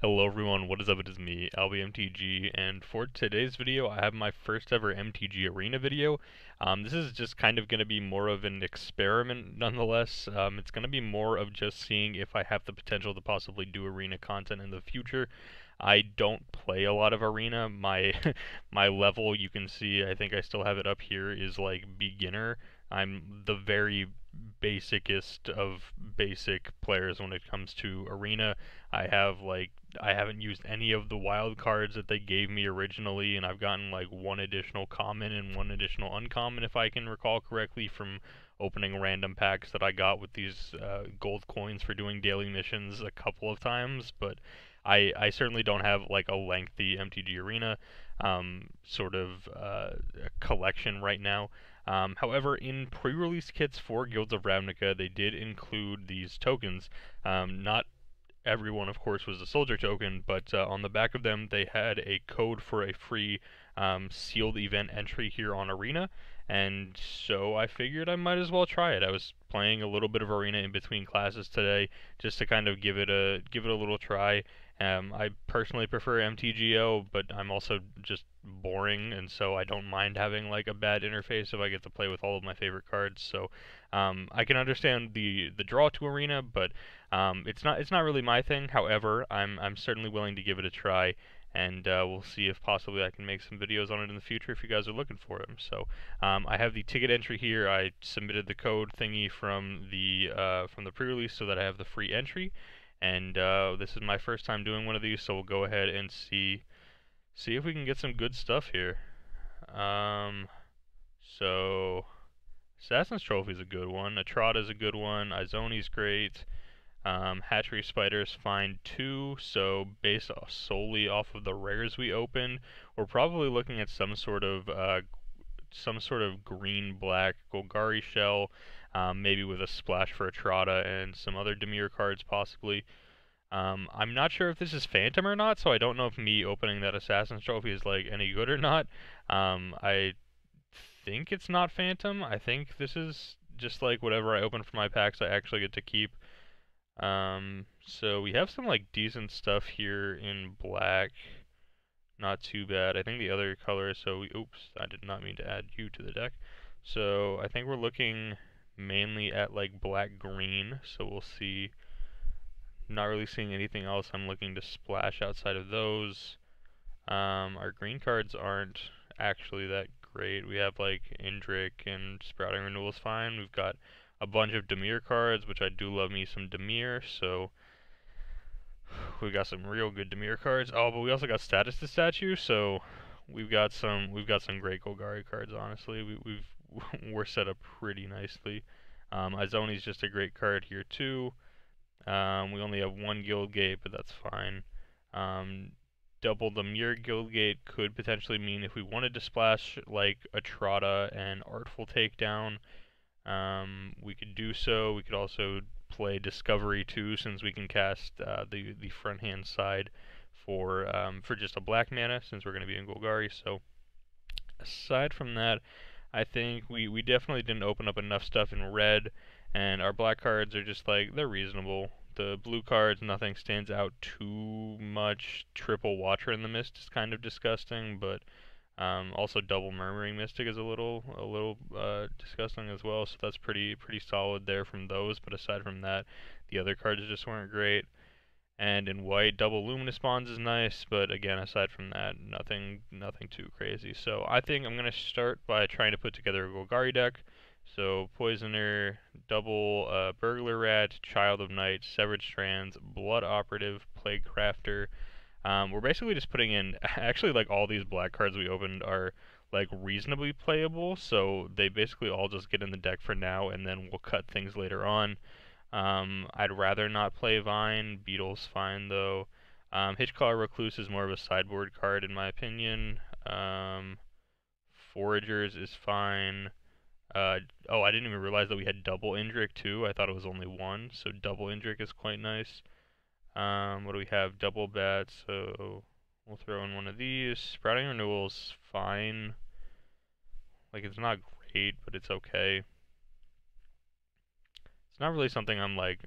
Hello everyone, what is up? It is me, AlbyMTG, and for today's video I have my first ever MTG Arena video. This is just kind of going to be more of an experiment nonetheless. It's going to be more of just seeing if I have the potential to possibly do Arena content in the future. I don't play a lot of Arena. My my level, you can see, I think I still have it up here, is like beginner. I'm the very basicest of basic players when it comes to Arena. I haven't used any of the wild cards that they gave me originally, and I've gotten like one additional common and one additional uncommon, if I can recall correctly, from opening random packs that I got with these gold coins for doing daily missions a couple of times. But I certainly don't have like a lengthy MTG Arena sort of collection right now. However, in pre-release kits for Guilds of Ravnica, they did include these tokens. Not everyone, of course, was a soldier token, but on the back of them they had a code for a free sealed event entry here on Arena, and so I figured I might as well try it. I was playing a little bit of Arena in between classes today, just to kind of give it a little try. I personally prefer MTGO, but I'm also just boring, and so I don't mind having like a bad interface if I get to play with all of my favorite cards. So I can understand the draw to Arena, but it's not really my thing. However, I'm certainly willing to give it a try, and we'll see if possibly I can make some videos on it in the future if you guys are looking for them. So I have the ticket entry here. I submitted the code thingy from the pre-release so that I have the free entry, and this is my first time doing one of these, so we'll go ahead and see if we can get some good stuff here. So Assassin's Trophy is a good one. Atrata is a good one. Izoni's great. Hatchery Spider's fine too, so based solely off of the rares we opened, we're probably looking at some sort of green-black Golgari shell, maybe with a splash for Atrata and some other Dimir cards possibly. I'm not sure if this is Phantom or not, so I don't know if me opening that Assassin's Trophy is like any good or not. I think it's not Phantom. I think this is just like whatever I open for my packs I actually get to keep. So we have some like decent stuff here in black. Not too bad. I think the other color, oops, I did not mean to add you to the deck. So I think we're looking mainly at like black-green, so we'll see. Not really seeing anything else I'm looking to splash outside of those. Our green cards aren't actually that great. We have like Indrik and Sprouting Renewal is fine. We've got a bunch of Dimir cards, which I do love me some Dimir, so we've got some real good Dimir cards. Oh, but we also got Status to Statue, so we've got some great Golgari cards. Honestly, we're set up pretty nicely. Izoni's just a great card here too. We only have one Guild Gate, but that's fine. Double the Muir Guild Gate could potentially mean if we wanted to splash like Atrata and Artful Takedown, we could do so. We could also play Discovery too, since we can cast the front hand side for just a black mana, since we're going to be in Golgari. So aside from that, I think we definitely didn't open up enough stuff in red, and our black cards are just like, they're reasonable. The blue cards, nothing stands out too much. Triple Watcher in the Mist is kind of disgusting, but also double Murmuring Mystic is a little disgusting as well. So that's pretty solid there from those. But aside from that, the other cards just weren't great. And in white, double Luminous Bonds is nice, but again, aside from that, nothing too crazy. So I think I'm gonna start by trying to put together a Golgari deck. So Poisoner, double Burglar Rat, Child of Night, Severed Strands, Blood Operative, Plague Crafter. We're basically just putting in, actually like all these black cards we opened are like reasonably playable, so they basically all just get in the deck for now, and then we'll cut things later on. I'd rather not play Vine. Beetle's fine though. Hitchclaw Recluse is more of a sideboard card in my opinion. Foragers is fine. Oh, I didn't even realize that we had double Indrik too. I thought it was only one, so double Indrik is quite nice. What do we have? Double Bat, so we'll throw in one of these. Sprouting Renewal's fine. Like, it's not great, but it's okay. It's not really something I'm, like,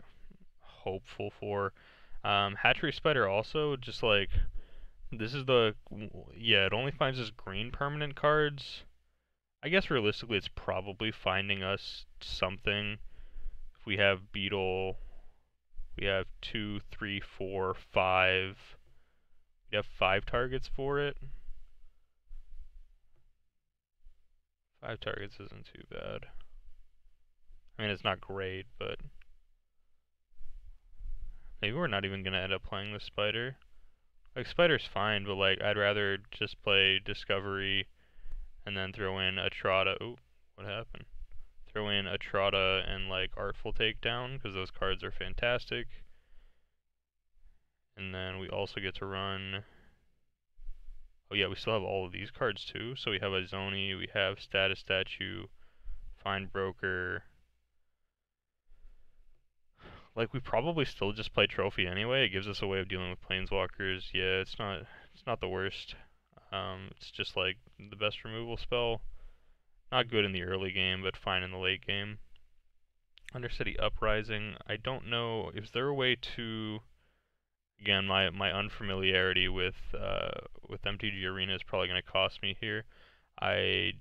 hopeful for. Hatchery Spider also, just like, this is yeah, it only finds us green permanent cards. I guess realistically it's probably finding us something. If we have Beetle, we have 2, 3, 4, 5. We have 5 targets for it. 5 targets isn't too bad. I mean, it's not great, but maybe we're not even gonna end up playing the Spider. Like, Spider's fine, but like, I'd rather just play Discovery and then throw in Atrata. Oh, what happened? Throw in Atrata and like Artful Takedown, because those cards are fantastic. And then we also get to run. Oh yeah, we still have all of these cards too. So we have Izoni, we have Status Statue, Find Broker. Like, we probably still just play Trophy anyway. It gives us a way of dealing with Planeswalkers. Yeah, it's not the worst. It's just like the best removal spell. Not good in the early game, but fine in the late game. Undercity Uprising. I don't know. Is there a way to? Again, my unfamiliarity with MTG Arena is probably going to cost me here. I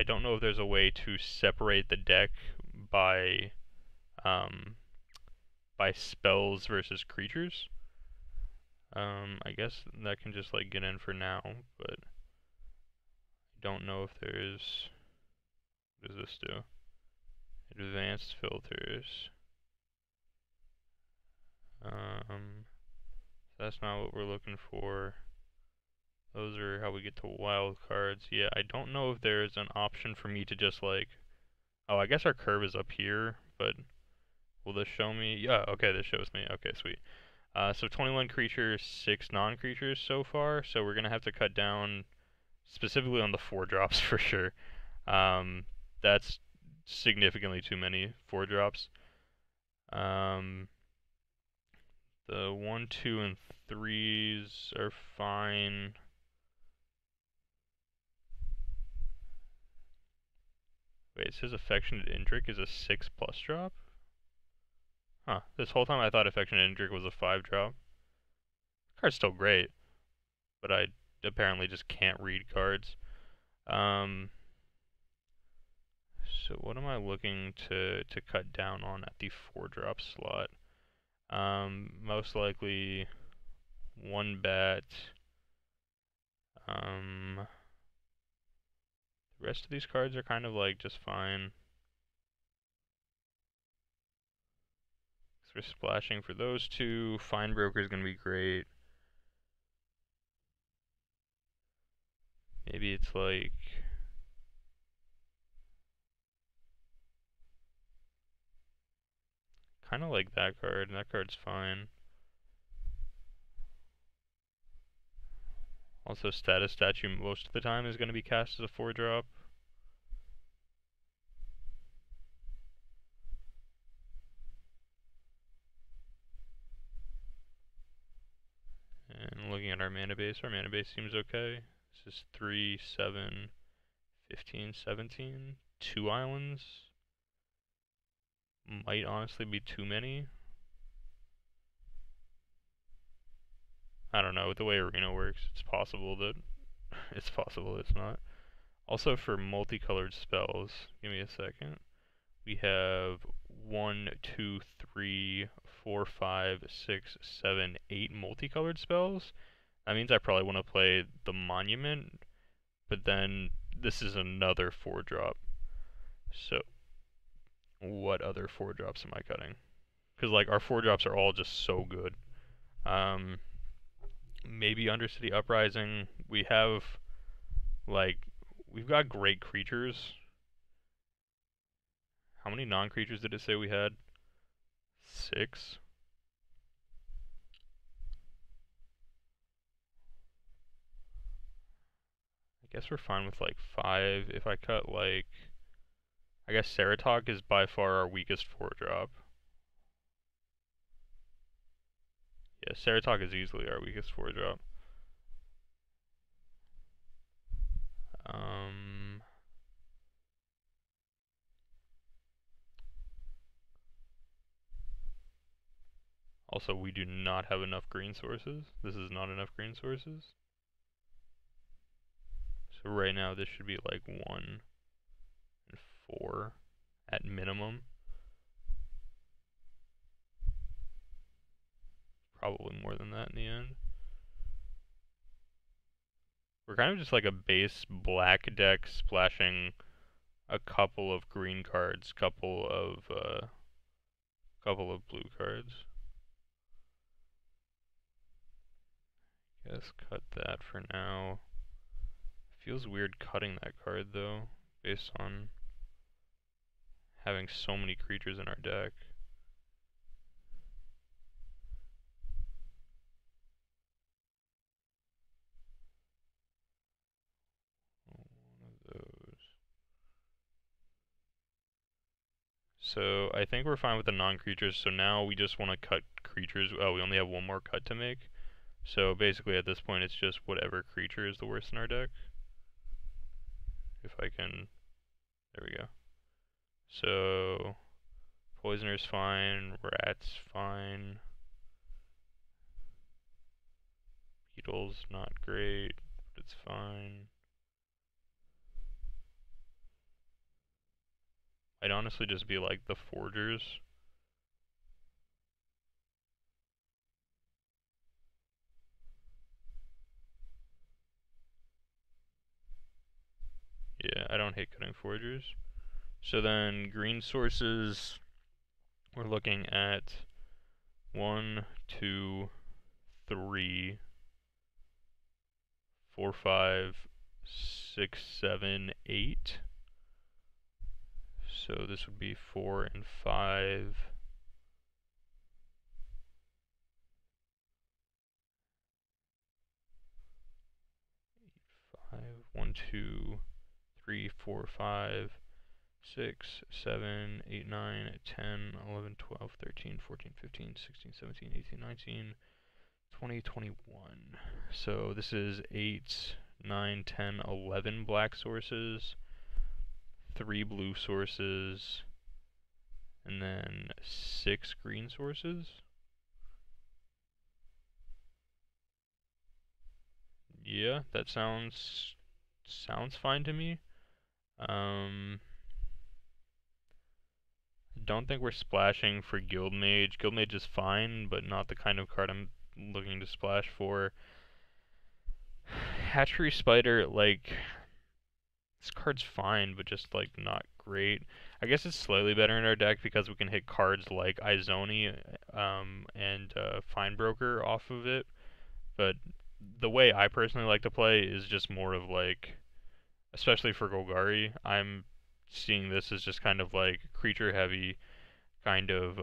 don't know if there's a way to separate the deck by spells versus creatures. I guess that can just like get in for now, but I don't know if there's. What does this do? Advanced filters. That's not what we're looking for. Those are how we get to wild cards. Yeah, I don't know if there's an option for me to just like. Oh, I guess our curve is up here, but will this show me? Yeah, okay, this shows me. Okay, sweet. So 21 creatures, 6 non-creatures so far. So we're gonna have to cut down specifically on the 4-drops for sure. That's significantly too many 4-drops. The 1, 2, and 3s are fine. Wait, it says Affectionate Indrik is a 6+ drop? Huh, this whole time I thought Affectionate Indrik was a 5-drop. Card's still great, but I apparently just can't read cards. So what am I looking to cut down on at the 4-drop slot? Most likely 1 bat. The rest of these cards are kind of like just fine. So we're splashing for those 2. Find Broker is going to be great. Maybe it's like. Kind of like that card, and that card's fine. Also, Status Statue most of the time is going to be cast as a 4-drop. And looking at our mana base seems okay. This is 3, 7, 15, 17. 2 islands might honestly be too many. I don't know, with the way Arena works, it's possible that it's not. Also, for multicolored spells, give me a second. We have 1, 2, 3, 4, 5, 6, 7, 8 multicolored spells. That means I probably want to play the Monument, but then this is another 4-drop. So, what other 4-drops am I cutting? Because like our 4-drops are all just so good. Maybe Undercity Uprising. We have like we've got great creatures. How many non-creatures did it say we had? 6. I guess we're fine with like 5. If I cut like, I guess Ceratok is by far our weakest 4-drop. Yeah, Ceratok is easily our weakest 4-drop. Also, we do not have enough green sources. This is not enough green sources. So right now this should be like 1 and 4 at minimum. Probably more than that in the end. We're kind of just like a base black deck splashing a couple of green cards, couple of blue cards. Guess cut that for now. Feels weird cutting that card though, based on having so many creatures in our deck. One of those. So I think we're fine with the non-creatures, so now we just want to cut creatures. Oh, we only have one more cut to make. So basically at this point it's just whatever creature is the worst in our deck. If I can, there we go. So Poisoner's fine, Rat's fine. Beetle's not great, but it's fine. I'd honestly just be like the Forgers. Yeah, I don't hate cutting Forgers. So then green sources, we're looking at 1, 2, 3, 4, 5, 6, 7, 8. So this would be 4 and 5. 5, 1, 2, 3, 4, 5, 6, 7, 8, 9, 10, 11, 12, 13, 14, 15, 16, 17, 18, 19, 20, 21. So this is 8, 9, 10, 11 black sources, 3 blue sources, and then 6 green sources. Yeah, that sounds fine to me. Don't think we're splashing for Guildmage. Guildmage is fine, but not the kind of card I'm looking to splash for. Hatchery Spider, like, this card's fine, but just, like, not great. I guess it's slightly better in our deck because we can hit cards like Izoni and Finebroker off of it. But the way I personally like to play is just more of, like, especially for Golgari, I'm seeing this as just kind of, like, creature-heavy, kind of,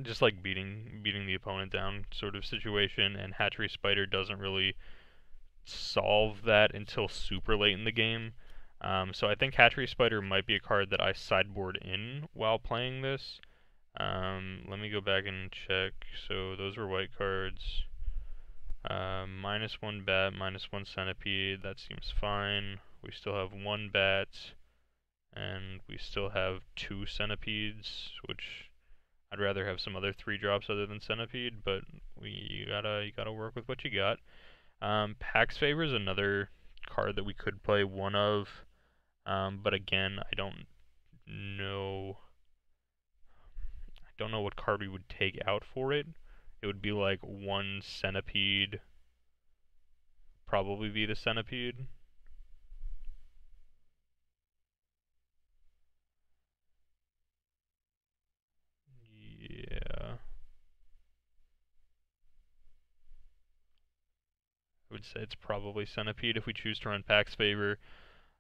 just like beating the opponent down sort of situation, and Hatchery Spider doesn't really solve that until super late in the game. So I think Hatchery Spider might be a card that I sideboard in while playing this. Let me go back and check. So those were white cards. -1 bat, -1 centipede, that seems fine. We still have 1 bat, and we still have 2 centipedes, which I'd rather have some other 3 drops other than centipede, but you gotta work with what you got. Pax Favor is another card that we could play one of, but again, I don't know what card we would take out for it. It would be like 1 centipede, probably be the centipede. Yeah. I would say it's probably centipede if we choose to run Pax Favor.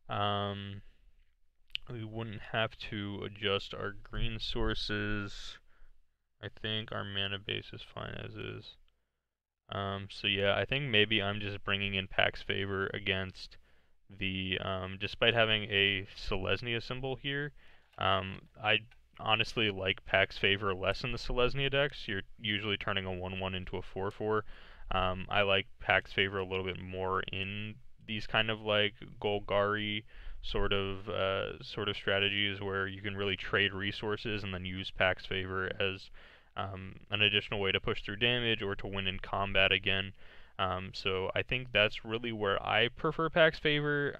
We wouldn't have to adjust our green sources. I think our mana base is fine as is. So yeah, I think maybe I'm just bringing in Pax Favor against the, despite having a Selesnya symbol here, I honestly like Pax Favor less in the Selesnya decks. You're usually turning a 1/1 into a 4/4. I like Pax Favor a little bit more in these kind of like Golgari sort of strategies where you can really trade resources and then use Pax Favor as an additional way to push through damage or to win in combat again. So I think that's really where I prefer Pack's Favor.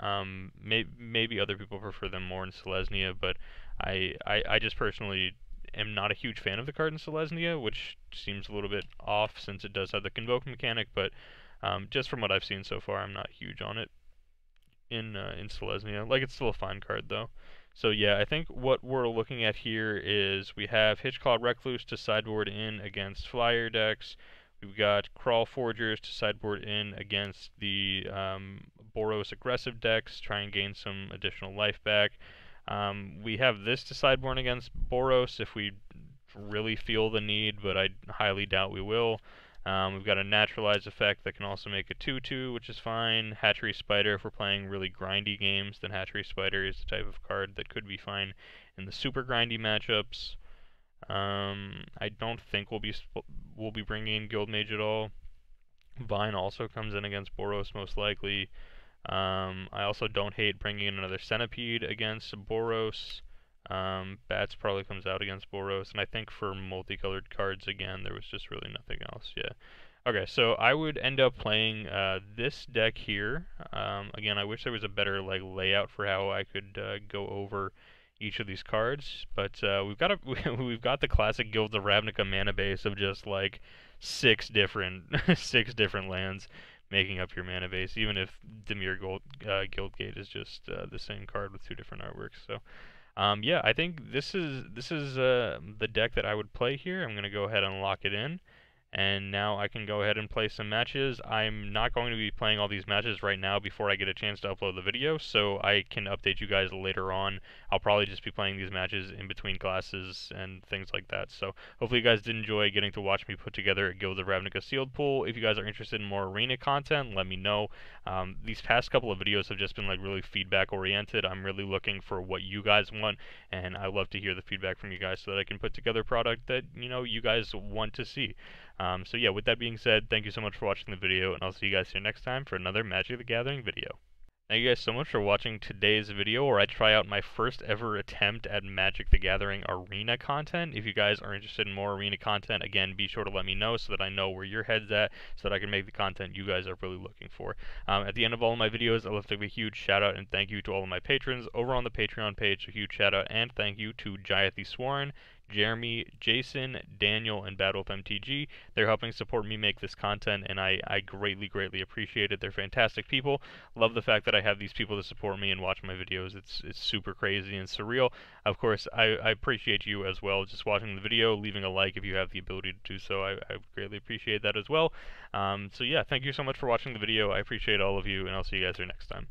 Maybe other people prefer them more in Selesnya, but I just personally am not a huge fan of the card in Selesnya, which seems a little bit off since it does have the Convoke mechanic, but just from what I've seen so far, I'm not huge on it in Selesnya. Like, it's still a fine card, though. So yeah, I think what we're looking at here is we have Hitchclaw Recluse to sideboard in against Flyer decks. We've got Crawl Forgers to sideboard in against the Boros aggressive decks, try and gain some additional life back. We have this to sideboard against Boros if we really feel the need, but I highly doubt we will. We've got a Naturalize effect that can also make a 2/2, which is fine. Hatchery Spider, if we're playing really grindy games, then Hatchery Spider is the type of card that could be fine in the super grindy matchups. I don't think we'll be bringing in Guildmage at all. Vine also comes in against Boros most likely. I also don't hate bringing in another Centipede against Boros. Bats probably comes out against Boros, and I think for multicolored cards again, there was just really nothing else. Yeah. Okay, so I would end up playing this deck here. Again, I wish there was a better like layout for how I could go over each of these cards, but we've got we've got the classic Guilds of Ravnica mana base of just like six different six different lands making up your mana base, even if Dimir Guildgate is just the same card with two different artworks. So. Yeah, I think this is the deck that I would play here. I'm gonna go ahead and lock it in, and now I can go ahead and play some matches. I'm not going to be playing all these matches right now before I get a chance to upload the video, so I can update you guys later on. I'll probably just be playing these matches in between classes and things like that. So hopefully you guys did enjoy getting to watch me put together a Guilds of Ravnica sealed pool. If you guys are interested in more arena content, let me know. These past couple of videos have just been like really feedback oriented. I'm really looking for what you guys want, and I love to hear the feedback from you guys so that I can put together a product that you guys want to see. So yeah, with that being said, thank you so much for watching the video, and I'll see you guys here next time for another Magic the Gathering video. Thank you guys so much for watching today's video where I try out my first ever attempt at Magic the Gathering arena content. If you guys are interested in more arena content, again, be sure to let me know so that I know where your head's at, so that I can make the content you guys are really looking for. At the end of all of my videos, I love to give a huge shout out and thank you to all of my patrons over on the Patreon page. A huge shout out and thank you to Jayathi Swarn, Jeremy, Jason, Daniel, and BattleWolfMTG. They're helping support me make this content, and I greatly, greatly appreciate it. They're fantastic people. Love the fact that I have these people to support me and watch my videos. It's super crazy and surreal. Of course, I appreciate you as well, just watching the video, leaving a like if you have the ability to do so. I greatly appreciate that as well. So yeah, thank you so much for watching the video. I appreciate all of you, and I'll see you guys here next time.